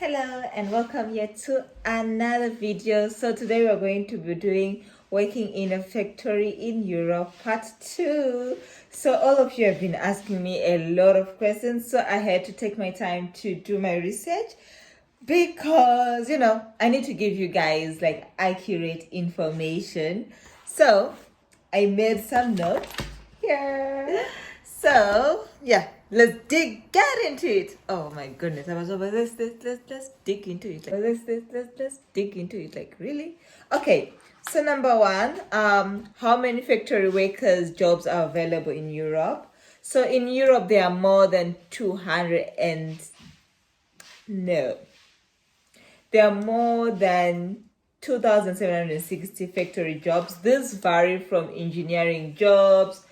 Hello and welcome here to another video. So today we're going to be doing working in a factory in Europe part 2. So all of you have been asking me a lot of questions, so I had to take my time to do my research because I need to give you guys like accurate information. So I made some notes here. So yeah, let's get into it. Oh my goodness, I was over let's dig into it. Like, let's dig into it. Like really? Okay. So number one, how many factory workers jobs are available in Europe? So in Europe there are more than 200 and no. There are more than 2,760 factory jobs. These vary from engineering jobs,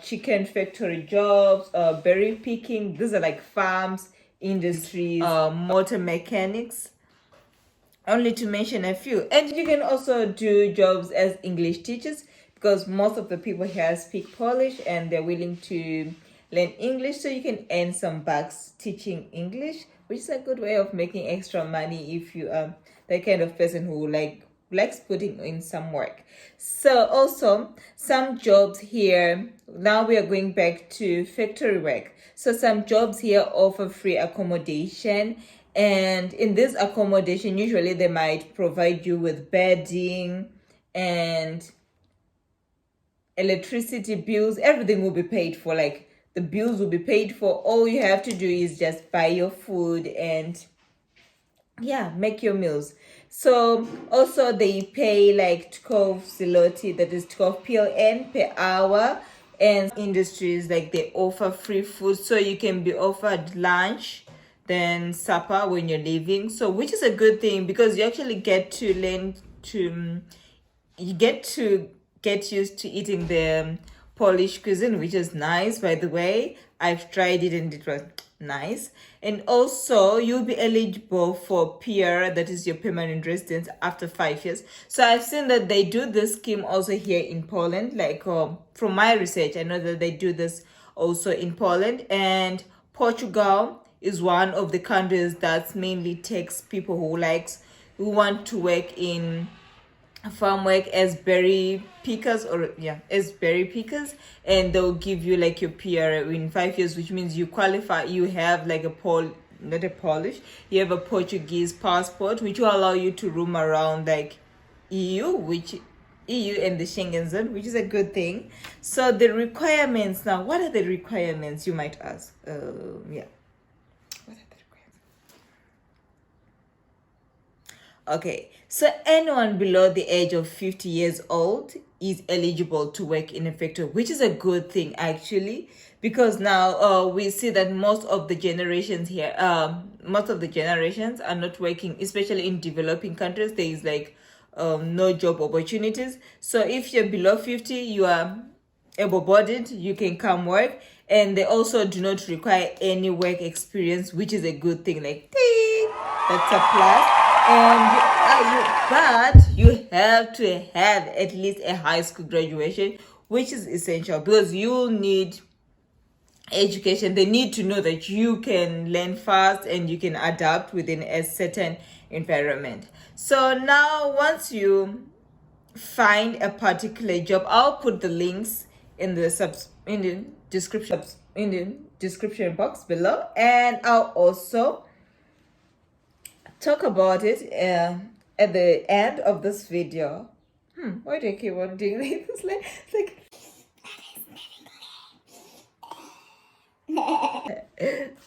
chicken factory jobs, berry picking. These are like farms, industries, motor mechanics, only to mention a few. And you can also do jobs as English teachers because most of the people here speak Polish and they're willing to learn English, so you can earn some bucks teaching English, which is a good way of making extra money if you are the kind of person who likes putting in some work. So also some jobs here, now we are going back to factory work. So some jobs here offer free accommodation, and in this accommodation usually they might provide you with bedding and electricity bills. Everything will be paid for, like the bills will be paid for. All you have to do is just buy your food and make your meals. So also they pay like 12 zloty, that is 12 PLN per hour. And industries, like they offer free food, so you can be offered lunch then supper when you're leaving, so which is a good thing because you actually get to learn to you get to get used to eating the Polish cuisine, which is nice. By the way, I've tried it and it was nice. And also you'll be eligible for PR, that is your permanent residence, after 5 years. So I've seen that they do this scheme also here in Poland. Like from my research, I know that they do this also in Poland, and Portugal is one of the countries that mainly takes people who want to work in farm work as berry pickers, and they'll give you like your PR in 5 years, which means you qualify. You have like not a Polish, you have a Portuguese passport, which will allow you to roam around like EU and the Schengen zone, which is a good thing. So the requirements now, what are the requirements, you might ask? Okay, so anyone below the age of 50 years old is eligible to work in a factory, which is a good thing actually, because now we see that most of the generations are not working, especially in developing countries. There is like no job opportunities. So if you're below 50, you are able-bodied, you can come work, and they also do not require any work experience, which is a good thing. Like, ding, that's a plus. But you have to have at least a high school graduation, which is essential because you'll need education. They need to know that you can learn fast and you can adapt within a certain environment. So now once you find a particular job, I'll put the links in the description box below, and I'll also talk about it at the end of this video. Why do I keep on doing this? It's like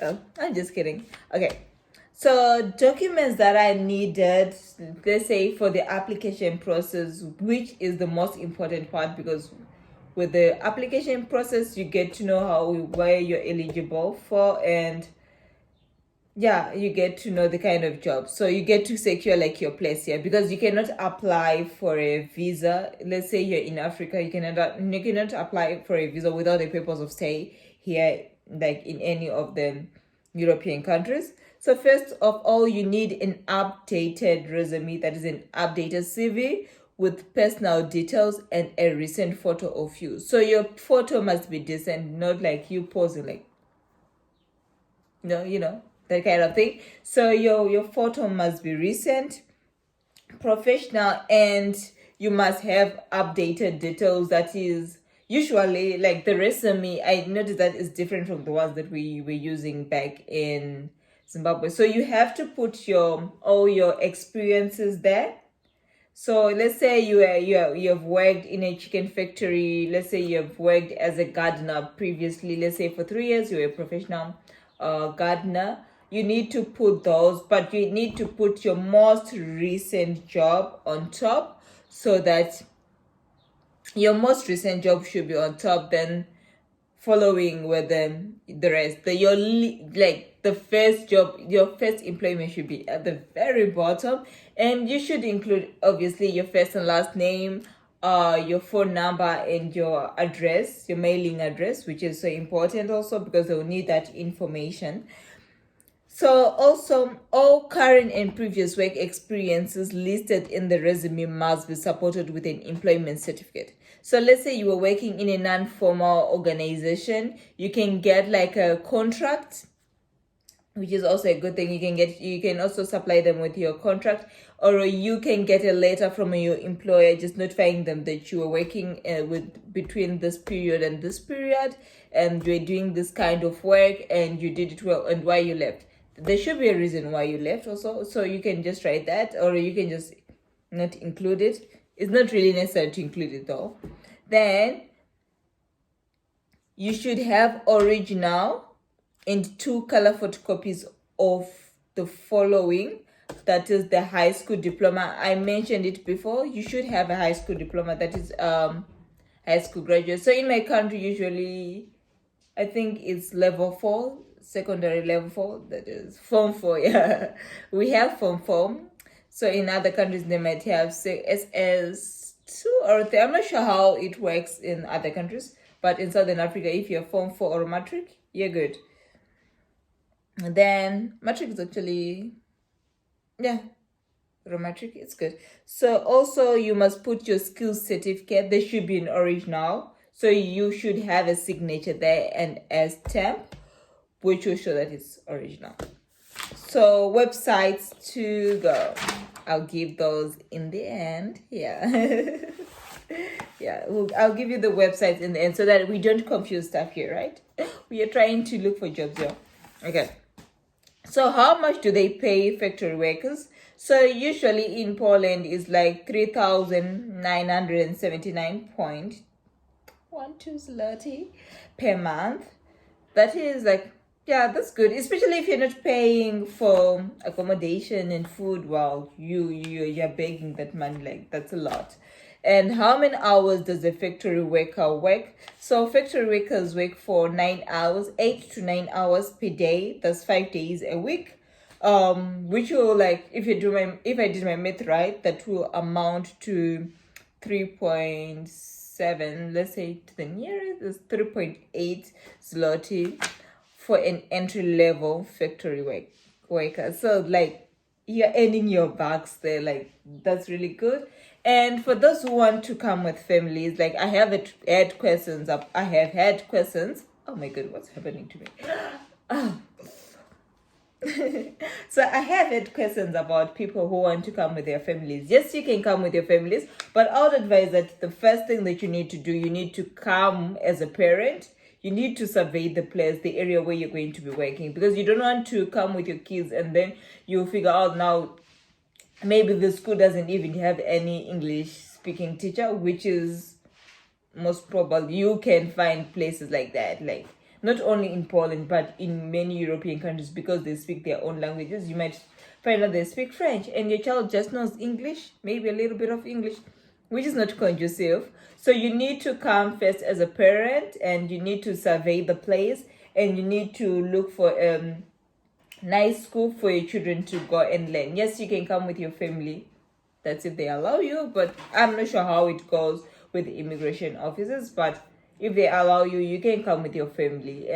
oh, I'm just kidding. Okay, so documents that I needed, let's say for the application process, which is the most important part, because with the application process you get to know where you're eligible for, and you get to know the kind of job. So you get to secure like your place here, because you cannot apply for a visa. Let's say you're in Africa, you cannot apply for a visa without the papers of stay here, like in any of the European countries. So first of all, you need an updated resume, that is an updated CV with personal details and a recent photo of you. So your photo must be decent, not like you posing like, that kind of thing. So your photo must be recent, professional, and you must have updated details. That is usually like the resume. I noticed that is different from the ones that we were using back in Zimbabwe. So you have to put all your experiences there. So let's say you have worked in a chicken factory. Let's say you have worked as a gardener previously. Let's say for 3 years you were a professional gardener. You need to put those, but you need to put your most recent job on top, so that your most recent job should be on top. Then following with the rest, like the first job, your first employment should be at the very bottom, and you should include obviously your first and last name, your phone number, and your address, your mailing address, which is so important also because they'll need that information. So also, all current and previous work experiences listed in the resume must be supported with an employment certificate. So let's say you were working in a non-formal organization, you can get like a contract, which is also a good thing. You can also supply them with your contract, or you can get a letter from your employer just notifying them that you were working with between this period and this period, and you're doing this kind of work and you did it well, and why you left. There should be a reason why you left also, so you can just write that, or you can just not include it. It's not really necessary to include it though. Then you should have original and 2 color photocopies of the following. That is the high school diploma. I mentioned it before. You should have a high school diploma, that is high school graduate. So in my country, usually I think it's level 4, secondary level 4, that is form 4. Yeah, we have form 4. So in other countries they might have say SS2 or 3. I'm not sure how it works in other countries, but in Southern Africa, if you're form 4 or matric, you're good. And then matric is actually, yeah, matric, it's good. So also you must put your skills certificate. There should be an original, so you should have a signature there and a stamp, which will show that it's original. So websites to go, I'll give those in the end. Yeah. Yeah, I'll give you the websites in the end so that we don't confuse stuff here, right? We are trying to look for jobs here. Okay. So how much do they pay factory workers? So usually in Poland is like 3,979.12 zloty per month. That is like, yeah, that's good, especially if you're not paying for accommodation and food while you're begging that money. Like, that's a lot. And how many hours does a factory worker work? So factory workers work for 9 hours, 8 to 9 hours per day. That's 5 days a week. Which will, like, if I did my math right, that will amount to 3.7, let's say to the nearest is 3.8 zloty for an entry level factory worker. So like, you're earning your bucks there. Like, that's really good. And for those who want to come with families, like I have had questions. Oh my god, what's happening to me? So I have had questions about people who want to come with their families. Yes, you can come with your families, but I would advise that the first thing that you need to do, you need to come as a parent. You need to survey the place, the area where you're going to be working, because you don't want to come with your kids and then you figure out now maybe the school doesn't even have any English speaking teacher, which is most probable. You can find places like that, like not only in Poland but in many European countries, because they speak their own languages. You might find out they speak French and your child just knows English, maybe a little bit of English, which is not conducive. So you need to come first as a parent, and you need to survey the place, and you need to look for nice school for your children to go and learn. Yes, you can come with your family, that's if they allow you, but I'm not sure how it goes with the immigration officers. But if they allow you, you can come with your family.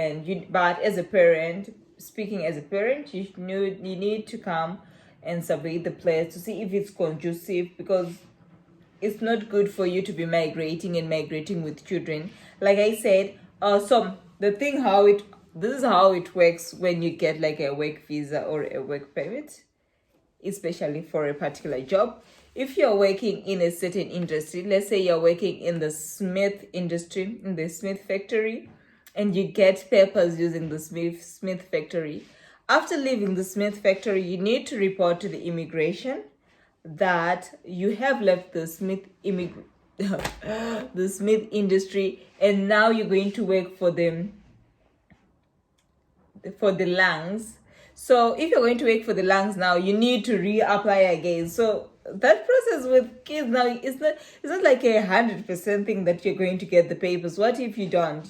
But as a parent, speaking as a parent, you need to come and survey the place to see if it's conducive, because it's not good for you to be migrating with children. Like I said, so the thing how it this is how it works when you get like a work visa or a work permit, especially for a particular job. If you're working in a certain industry, let's say you're working in the Smith industry, in the Smith factory, and you get papers using the Smith factory. After leaving the Smith factory, you need to report to the immigration that you have left the the Smith industry, and now you're going to work for them for the lungs. So if you're going to work for the lungs now, you need to reapply again. So that process with kids now is not like 100% thing that you're going to get the papers. What if you don't?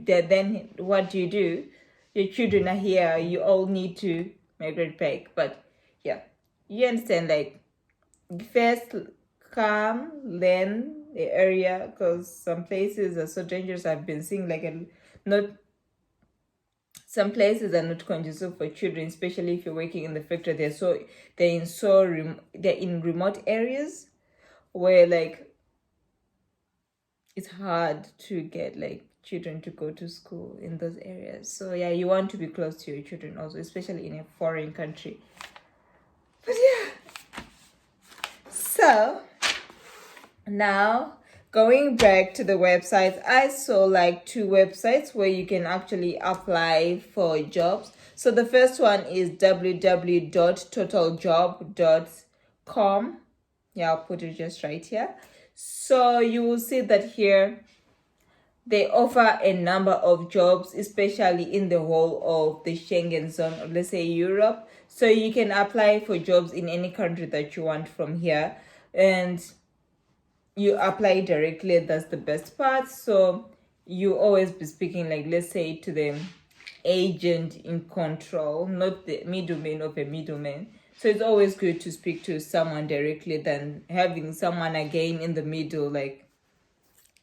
Then what do you do? Your children are here. You all need to migrate back. But yeah, you understand. Like first come, learn the area, because some places are so dangerous. I've been seeing like not. Some places are not conducive for children, especially if you're working in the factory. They're in remote areas where like it's hard to get like children to go to school in those areas. So yeah, you want to be close to your children also, especially in a foreign country. But yeah, so now going back to the websites, I saw like 2 websites where you can actually apply for jobs. So the first one is www.totaljob.com. Yeah, I'll put it just right here. So you will see that here they offer a number of jobs, especially in the whole of the Schengen zone, or let's say Europe. So you can apply for jobs in any country that you want from here, and you apply directly. That's the best part. So you always be speaking, like, let's say, to the agent in control, not the middleman of a middleman. So it's always good to speak to someone directly than having someone again in the middle, like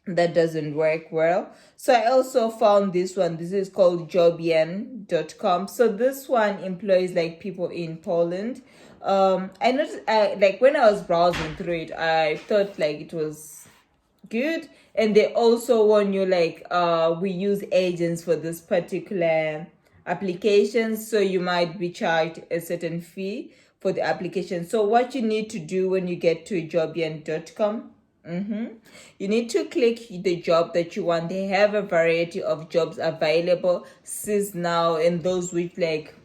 that doesn't work well. So I also found this one. This is called jobian.com. So this one employs like people in Poland. I noticed, like when I was browsing through it, I thought like it was good, and they also warn you like we use agents for this particular application, so you might be charged a certain fee for the application. So what you need to do when you get to jobian.com, you need to click the job that you want. They have a variety of jobs available now, and those which like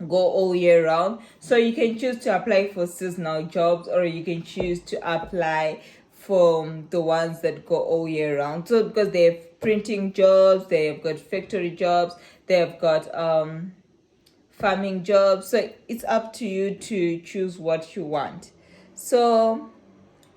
go all year round. So you can choose to apply for seasonal jobs, or you can choose to apply for the ones that go all year round. So because they have printing jobs, they have got factory jobs, they have got farming jobs. So it's up to you to choose what you want. So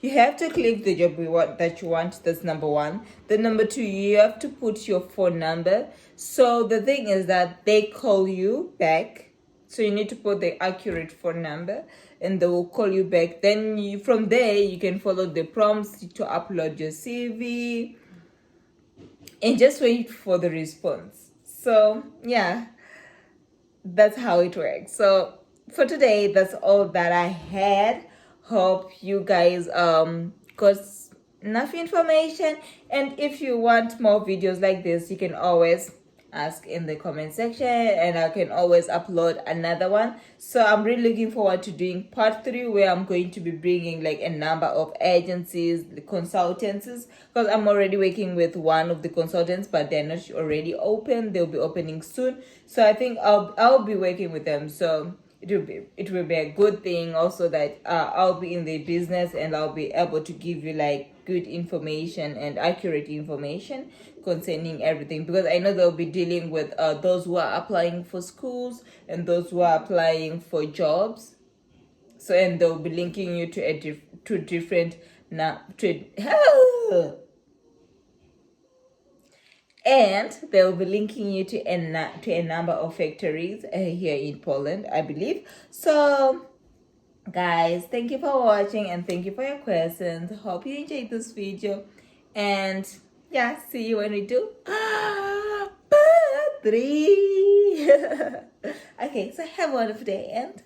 you have to click the job that you want. That's number 1. Then number 2, you have to put your phone number. So the thing is that they call you back. So you need to put the accurate phone number, and they will call you back. Then from there, you can follow the prompts to upload your CV and just wait for the response. So yeah, that's how it works. So for today, that's all that I had. Hope you guys got enough information, and if you want more videos like this, you can always ask in the comment section, and I can always upload another one. So I'm really looking forward to doing part 3, where I'm going to be bringing like a number of agencies, the consultancies, because I'm already working with one of the consultants, but they're not already open. They'll be opening soon, so I think I'll be working with them. So it will be a good thing also that I'll be in the business, and I'll be able to give you like good information and accurate information concerning everything, because I know they'll be dealing with those who are applying for schools and those who are applying for jobs. So, and they'll be linking you to different and they'll be linking you to a number of factories here in Poland, I believe. So guys, thank you for watching, and thank you for your questions. Hope you enjoyed this video, and yeah, see you when we do part 3. Okay, so have a wonderful day, and